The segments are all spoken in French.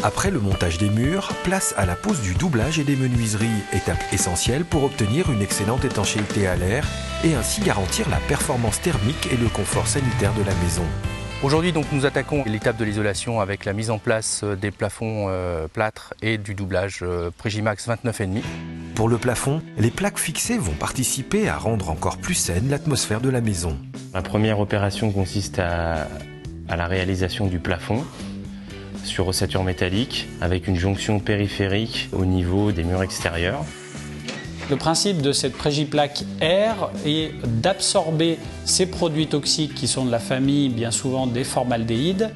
Après le montage des murs, place à la pose du doublage et des menuiseries, étape essentielle pour obtenir une excellente étanchéité à l'air et ainsi garantir la performance thermique et le confort sanitaire de la maison. Aujourd'hui, donc, nous attaquons l'étape de l'isolation avec la mise en place des plafonds plâtre et du doublage Prigimax 29,5. Pour le plafond, les plaques fixées vont participer à rendre encore plus saine l'atmosphère de la maison. La première opération consiste à la réalisation du plafond sur ossature métallique avec une jonction périphérique au niveau des murs extérieurs. Le principe de cette Prégiplaque Air est d'absorber ces produits toxiques qui sont de la famille bien souvent des formaldéhydes,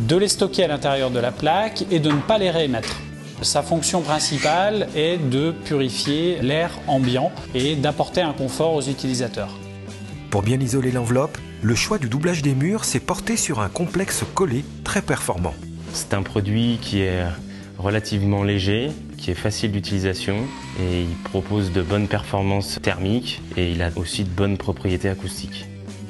de les stocker à l'intérieur de la plaque et de ne pas les réémettre. Sa fonction principale est de purifier l'air ambiant et d'apporter un confort aux utilisateurs. Pour bien isoler l'enveloppe, le choix du doublage des murs s'est porté sur un complexe collé très performant. C'est un produit qui est relativement léger, qui est facile d'utilisation et il propose de bonnes performances thermiques et il a aussi de bonnes propriétés acoustiques.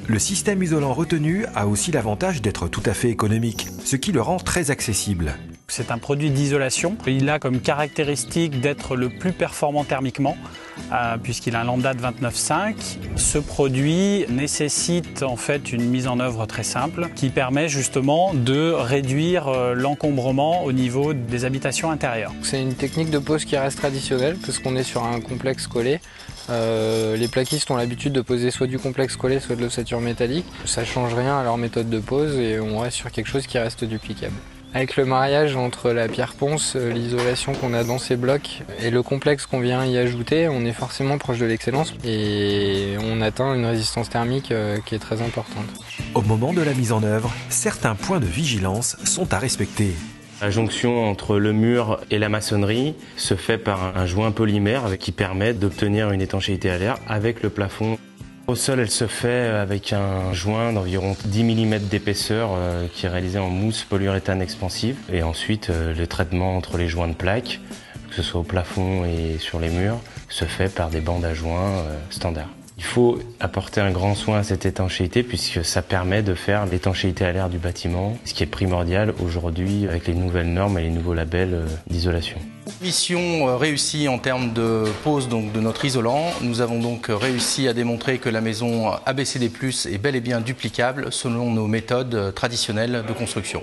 Le système isolant retenu a aussi l'avantage d'être tout à fait économique, ce qui le rend très accessible. C'est un produit d'isolation. Il a comme caractéristique d'être le plus performant thermiquement, puisqu'il a un lambda de 29,5. Ce produit nécessite en fait une mise en œuvre très simple qui permet justement de réduire l'encombrement au niveau des habitations intérieures. C'est une technique de pose qui reste traditionnelle parce qu'on est sur un complexe collé. Les plaquistes ont l'habitude de poser soit du complexe collé, soit de l'ossature métallique. Ça ne change rien à leur méthode de pose et on reste sur quelque chose qui reste duplicable. Avec le mariage entre la pierre ponce, l'isolation qu'on a dans ces blocs et le complexe qu'on vient y ajouter, on est forcément proche de l'excellence et on atteint une résistance thermique qui est très importante. Au moment de la mise en œuvre, certains points de vigilance sont à respecter. La jonction entre le mur et la maçonnerie se fait par un joint polymère qui permet d'obtenir une étanchéité à l'air avec le plafond. Au sol, elle se fait avec un joint d'environ 10 mm d'épaisseur qui est réalisé en mousse polyuréthane expansive. Et ensuite, le traitement entre les joints de plaques, que ce soit au plafond et sur les murs, se fait par des bandes à joints standards. Il faut apporter un grand soin à cette étanchéité puisque ça permet de faire l'étanchéité à l'air du bâtiment, ce qui est primordial aujourd'hui avec les nouvelles normes et les nouveaux labels d'isolation. Mission réussie en termes de pose donc, de notre isolant. Nous avons donc réussi à démontrer que la maison ABCD+ est bel et bien duplicable selon nos méthodes traditionnelles de construction.